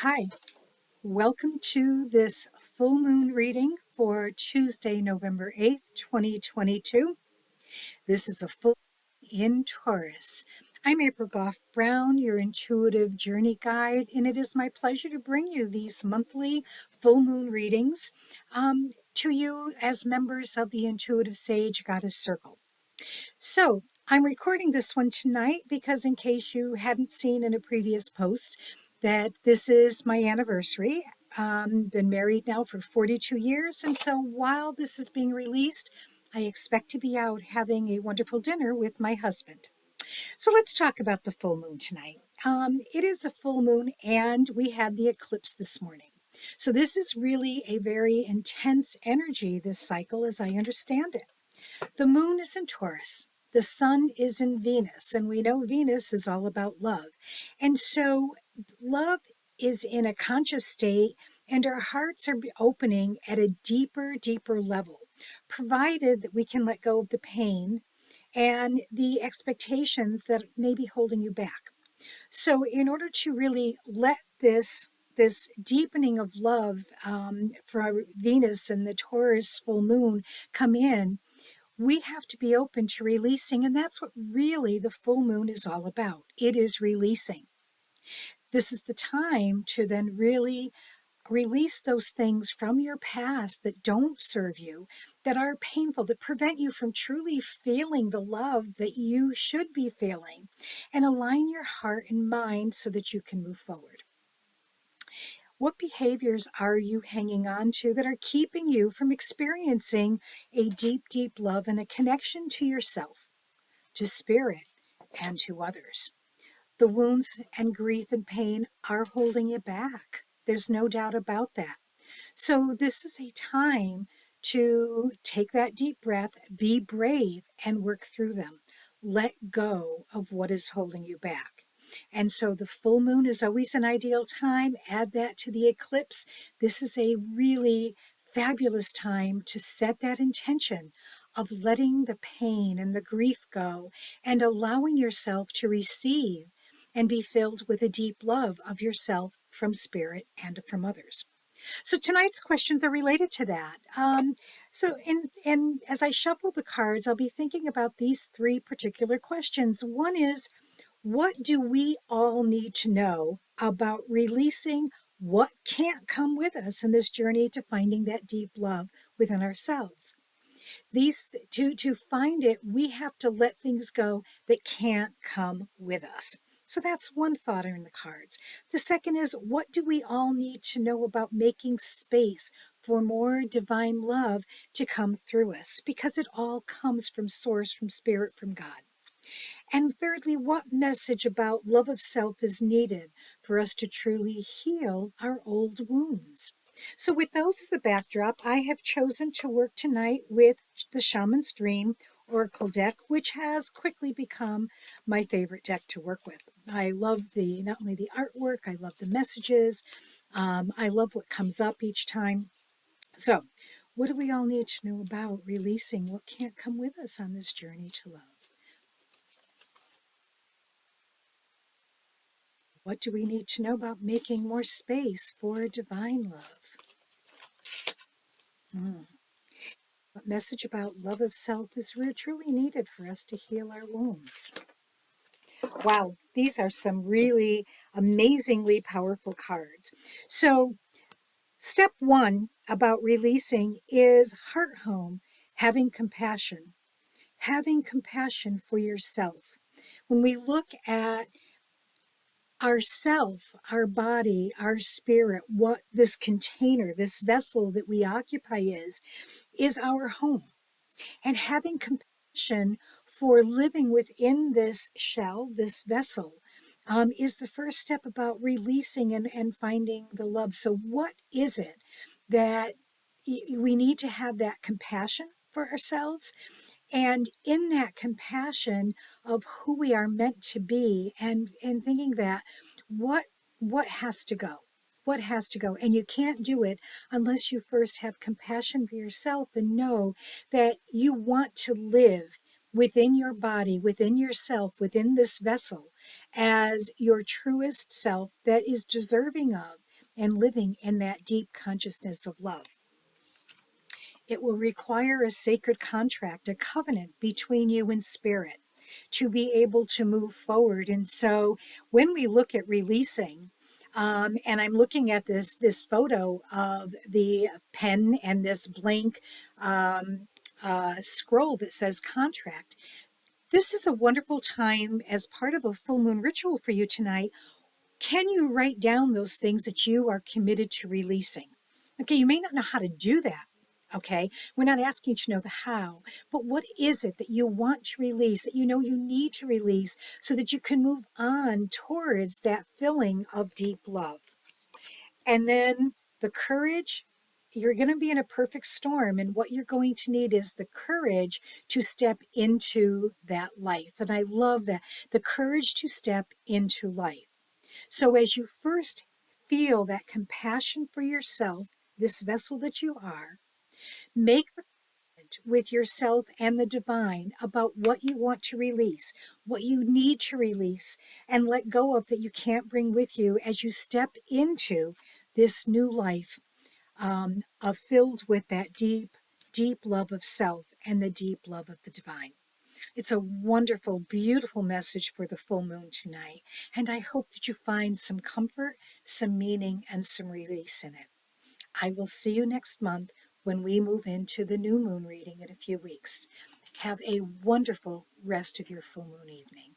Hi, welcome to this full moon reading for Tuesday, November 8th, 2022. This is a full moon in Taurus. I'm April Goff Brown, your intuitive journey guide, and it is my pleasure to bring you these monthly full moon readings to you as members of the Intuitive Sage Goddess Circle. So, I'm recording this one tonight because, in case you hadn't seen in a previous post, that this is my anniversary. Been married now for 42 years, and so while this is being released, I expect to be out having a wonderful dinner with my husband. So let's talk about the full moon tonight. It is a full moon, and we had the eclipse this morning. So this is really a very intense energy, this cycle, as I understand it. The moon is in Taurus. The sun is in Venus, and we know Venus is all about love. And so love is in a conscious state, and our hearts are opening at a deeper, deeper level, provided that we can let go of the pain and the expectations that may be holding you back. So in order to really let this deepening of love for Venus and the Taurus full moon come in, we have to be open to releasing, and that's what really the full moon is all about. It is releasing. This is the time to then really release those things from your past that don't serve you, that are painful, that prevent you from truly feeling the love that you should be feeling, and align your heart and mind so that you can move forward. What behaviors are you hanging on to that are keeping you from experiencing a deep, deep love and a connection to yourself, to spirit, and to others? The wounds and grief and pain are holding you back. There's no doubt about that. So this is a time to take that deep breath, be brave, and work through them. Let go of what is holding you back. And so the full moon is always an ideal time. Add that to the eclipse. This is a really fabulous time to set that intention of letting the pain and the grief go and allowing yourself to receive and be filled with a deep love of yourself from spirit and from others. So tonight's questions are related to that. And as I shuffle the cards, I'll be thinking about these three particular questions. One is, what do we all need to know about releasing what can't come with us in this journey to finding that deep love within ourselves? To find it, we have to let things go that can't come with us. So that's one thought in the cards. The second is, what do we all need to know about making space for more divine love to come through us? Because it all comes from source, from spirit, from God. And thirdly, what message about love of self is needed for us to truly heal our old wounds? So with those as the backdrop, I have chosen to work tonight with the Shaman's Dream Oracle deck, which has quickly become my favorite deck to work with. I love not only the artwork, I love the messages. I love what comes up each time. So what do we all need to know about releasing what can't come with us on this journey to love? What do we need to know about making more space for divine love? What message about love of self is truly needed for us to heal our wounds? Wow, these are some really amazingly powerful cards. So, step one about releasing is heart home, having compassion. Having compassion for yourself. When we look at ourself, our body, our spirit, what this container, this vessel that we occupy is our home. And having compassion for living within this shell, this vessel, is the first step about releasing and finding the love. So what is it that we need to have that compassion for ourselves? And in that compassion of who we are meant to be, and thinking that what what has to go, what has to go, and you can't do it unless you first have compassion for yourself and know that you want to live within your body, within yourself, within this vessel as your truest self that is deserving of and living in that deep consciousness of love. It will require a sacred contract, a covenant between you and spirit to be able to move forward. And so when we look at releasing, and I'm looking at this photo of the pen and this blank scroll that says contract. This is a wonderful time as part of a full moon ritual for you tonight. Can you write down those things that you are committed to releasing? Okay, you may not know how to do that. Okay, we're not asking you to know the how, but what is it that you want to release, that you know you need to release so that you can move on towards that feeling of deep love? And then the courage, you're going to be in a perfect storm. And what you're going to need is the courage to step into that life. And I love that, the courage to step into life. So as you first feel that compassion for yourself, this vessel that you are, make the covenant with yourself and the divine about what you want to release, what you need to release, and let go of that you can't bring with you as you step into this new life filled with that deep, deep love of self and the deep love of the divine. It's a wonderful, beautiful message for the full moon tonight. And I hope that you find some comfort, some meaning, and some release in it. I will see you next month when we move into the new moon reading in a few weeks. Have a wonderful rest of your full moon evening.